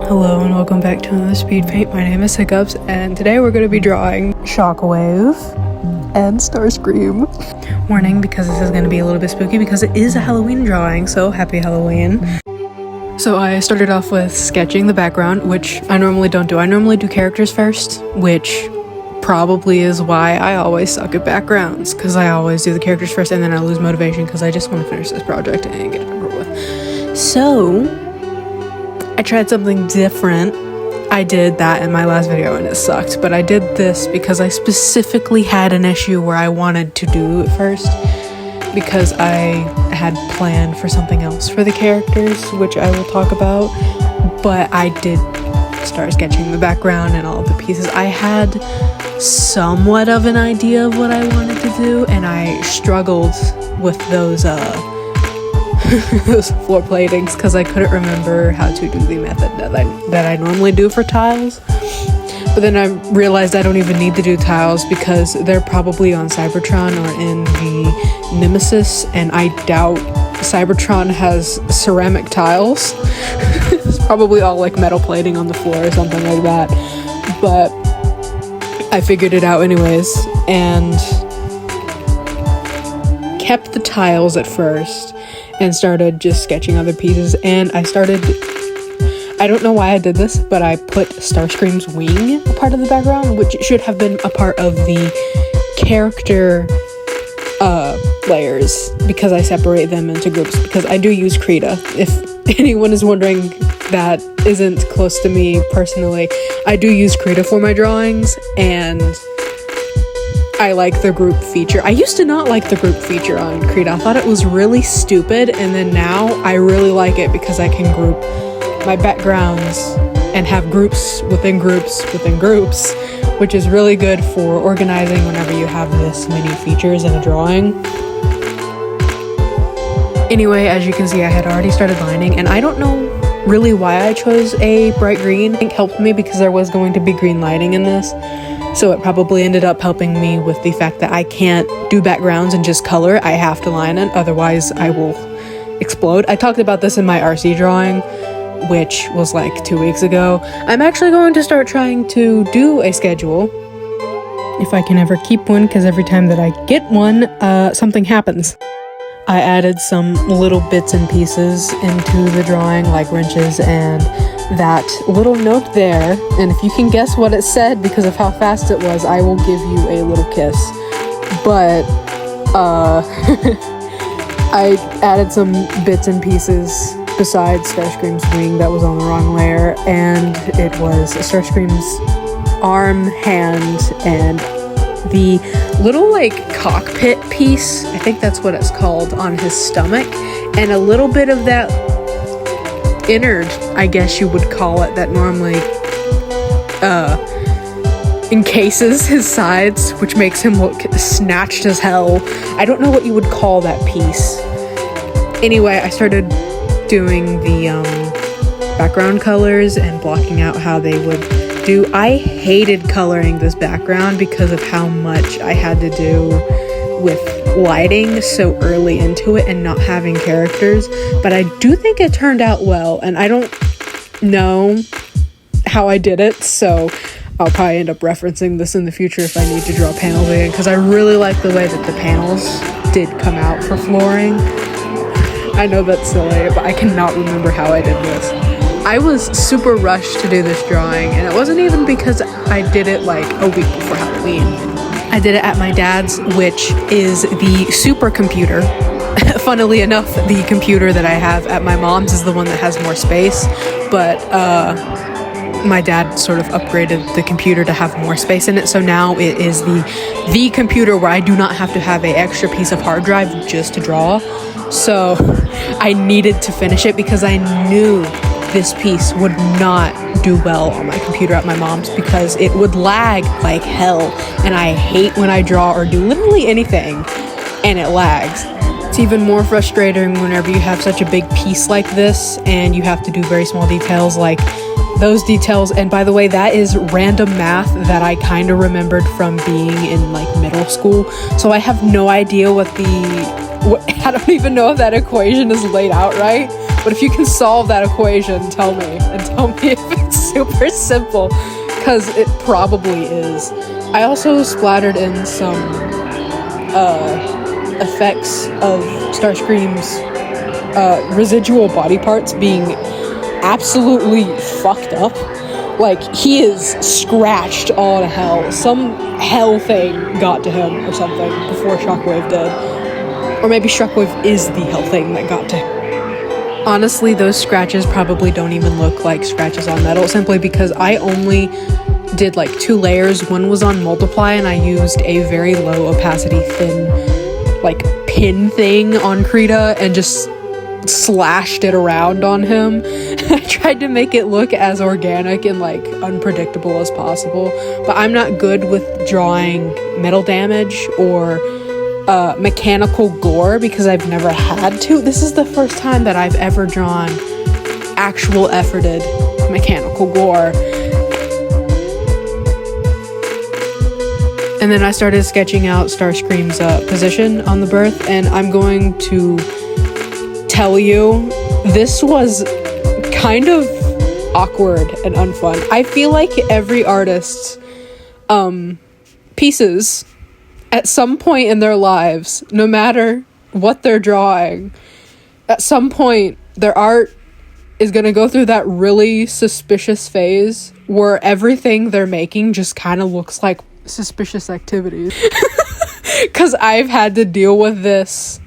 Hello and welcome back to another Speedpaint. My name is Hiccups and today we're going to be drawing Shockwave and Starscream. Warning, because this is going to be a little bit spooky because it is a Halloween drawing, so happy Halloween. So I started off with sketching the background, which I normally don't do. I normally do characters first, which probably is why I always suck at backgrounds, because I always do the characters first and then I lose motivation because I just want to finish this project and get it over with. So I tried something different. I did that in my last video and it sucked, but I did this because I specifically had an issue where I wanted to do it first because I had planned for something else for the characters, which I will talk about, but I did start sketching the background and all the pieces. I had somewhat of an idea of what I wanted to do and I struggled with those those floor platings because I couldn't remember how to do the method that I normally do for tiles. But then I realized I don't even need to do tiles because they're probably on Cybertron or in the Nemesis, and I doubt Cybertron has ceramic tiles. It's probably all like metal plating on the floor or something like that. But I figured it out anyways and kept the tiles at first and started just sketching other pieces. And I don't know why I did this, but I put Starscream's wing a part of the background, which should have been a part of the character layers, because I separate them into groups because I do use Krita. If anyone is wondering that isn't close to me personally, I do use Krita for my drawings and I like the group feature. I used to not like the group feature on Krita. I thought it was really stupid, and then now I really like it because I can group my backgrounds and have groups within groups within groups, which is really good for organizing whenever you have this many features in a drawing. Anyway, as you can see, I had already started lining, and I don't know really why I chose a bright green. I think it helped me because there was going to be green lighting in this. So it probably ended up helping me with the fact that I can't do backgrounds and just color. I have to line it, otherwise I will explode. I talked about this in my RC drawing, which was like 2 weeks ago. I'm actually going to start trying to do a schedule, if I can ever keep one, because every time that I get one, something happens. I added some little bits and pieces into the drawing, like wrenches and that little note there, and if you can guess what it said because of how fast it was, I will give you a little kiss. But I added some bits and pieces besides Starscream's wing that was on the wrong layer, and it was Starscream's arm, hand, and the little like cockpit piece, I think that's what it's called, on his stomach, and a little bit of that innard, I guess you would call it, that normally encases his sides, which makes him look snatched as hell. I don't know what you would call that piece. Anyway, I started doing the background colors and blocking out how they would do. I hated coloring this background because of how much I had to do with lighting so early into it and not having characters, but I do think it turned out well, and I don't know how I did it, so I'll probably end up referencing this in the future if I need to draw panels again, because I really like the way that the panels did come out for flooring. I know that's silly, but I cannot remember how I did this. I was super rushed to do this drawing, and it wasn't even because I did it like a week before Halloween. I did it at my dad's, which is the supercomputer. Funnily enough, the computer that I have at my mom's is the one that has more space, but my dad sort of upgraded the computer to have more space in it, so now it is the computer where I do not have to have an extra piece of hard drive just to draw. So I needed to finish it because I knew this piece would not do well on my computer at my mom's because it would lag like hell, and I hate when I draw or do literally anything and it lags. It's even more frustrating whenever you have such a big piece like this and you have to do very small details like those details. And by the way, that is random math that I kind of remembered from being in like middle school, so I have no idea I don't even know if that equation is laid out right, But if you can solve that equation, tell me. And tell me if it's super simple, because it probably is. I also splattered in some effects of Starscream's residual body parts being absolutely fucked up. Like, he is scratched all to hell. Some hell thing got to him or something before Shockwave did. Or maybe Shockwave is the hell thing that got to him. Honestly, those scratches probably don't even look like scratches on metal, simply because I only did like 2 layers. One was on multiply, and I used a very low opacity thin like pin thing on Krita and just slashed it around on him. I tried to make it look as organic and like unpredictable as possible, but I'm not good with drawing metal damage or mechanical gore because I've never had to. This is the first time that I've ever drawn actual efforted mechanical gore. And then I started sketching out Starscream's position on the berth, and I'm going to tell you, this was kind of awkward and unfun. I feel like every artist's pieces at some point in their lives, no matter what they're drawing, at some point their art is going to go through that really suspicious phase where everything they're making just kind of looks like suspicious activities. Because I've had to deal with this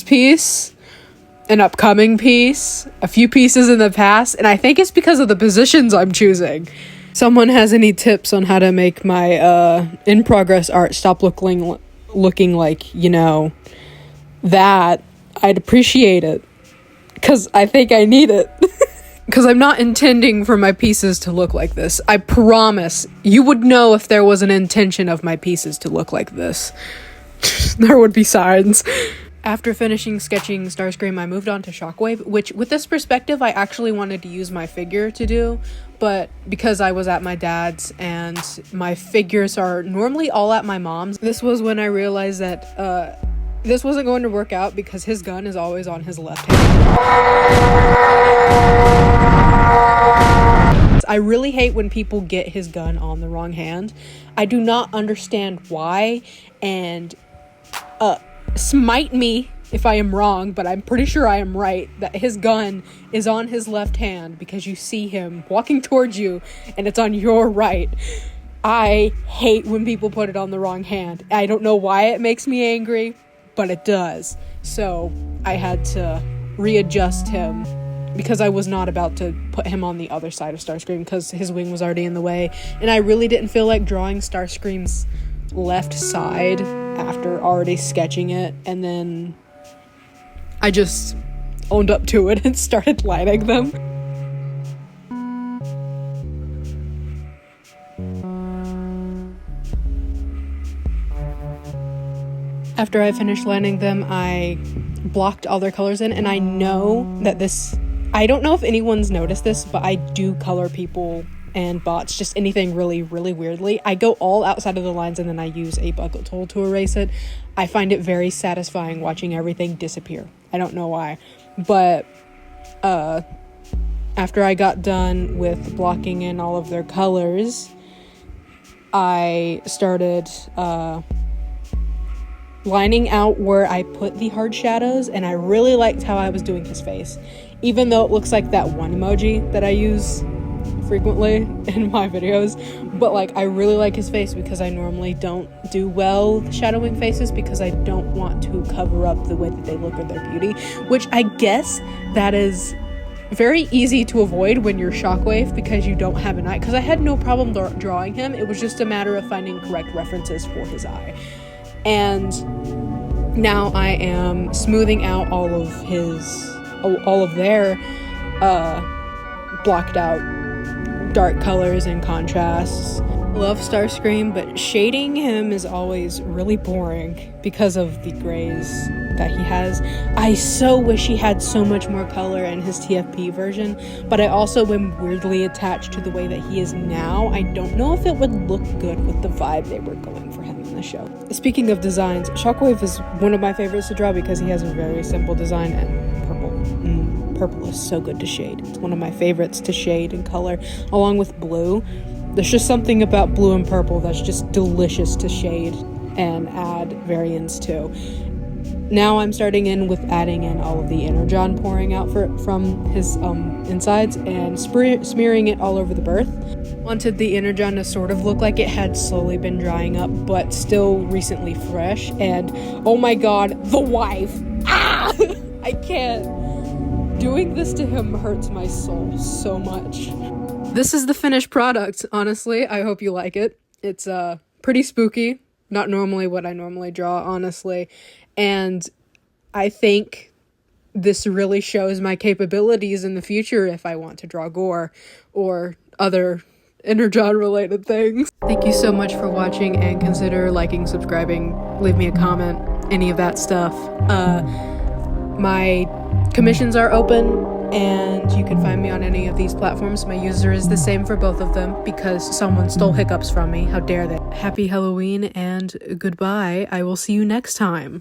piece, an upcoming piece, a few pieces in the past, and I think it's because of the positions I'm choosing. Someone has any tips on how to make my in progress art stop looking like, you know, that, I'd appreciate it, because I think I need it. Because I'm not intending for my pieces to look like this. I promise you would know if there was an intention of my pieces to look like this. There would be signs. After finishing sketching Starscream, I moved on to Shockwave, which with this perspective I actually wanted to use my figure to do, but because I was at my dad's and my figures are normally all at my mom's, this was when I realized that this wasn't going to work out because his gun is always on his left hand. I really hate when people get his gun on the wrong hand. I do not understand why, and smite me if I am wrong, but I'm pretty sure I am right, that his gun is on his left hand because you see him walking towards you and it's on your right. I hate when people put it on the wrong hand. I don't know why it makes me angry, but it does. So I had to readjust him because I was not about to put him on the other side of Starscream because his wing was already in the way, and I really didn't feel like drawing Starscream's left side after already sketching it, and then I just owned up to it and started lining them. After I finished lining them, I blocked all their colors in, and I know that I don't know if anyone's noticed this, but I do color people and bots, just anything really, really weirdly. I go all outside of the lines and then I use a bucket tool to erase it. I find it very satisfying watching everything disappear. I don't know why. But after I got done with blocking in all of their colors, I started lining out where I put the hard shadows, and I really liked how I was doing his face. Even though it looks like that one emoji that I use frequently in my videos, but like I really like his face because I normally don't do well shadowing faces because I don't want to cover up the way that they look or their beauty, which I guess that is very easy to avoid when you're Shockwave because you don't have an eye, because I had no problem drawing him. It was just a matter of finding correct references for his eye. And now I am smoothing out all of their blocked out dark colors and contrasts. Love Starscream, but shading him is always really boring because of the grays that he has. I so wish he had so much more color in his TFP version, but I also am weirdly attached to the way that he is now. I don't know if it would look good with the vibe they were going for him in the show. Speaking of designs, Shockwave is one of my favorites to draw because he has a very simple design, and purple. Purple is so good to shade. It's one of my favorites to shade and color, along with blue. There's just something about blue and purple that's just delicious to shade and add variants to. Now I'm starting in with adding in all of the energon pouring out from his insides and smearing it all over the berth. Wanted the energon to sort of look like it had slowly been drying up, but still recently fresh. And oh my god, the wife! Ah! I can't. Doing this to him hurts my soul so much. This is the finished product, honestly. I hope you like it. It's pretty spooky. Not normally what I normally draw, honestly. And I think this really shows my capabilities in the future if I want to draw gore or other energon-related things. Thank you so much for watching, and consider liking, subscribing, leave me a comment, any of that stuff. My commissions are open, and you can find me on any of these platforms. My user is the same for both of them because someone stole hiccups from me. How dare they? Happy Halloween and goodbye. I will see you next time.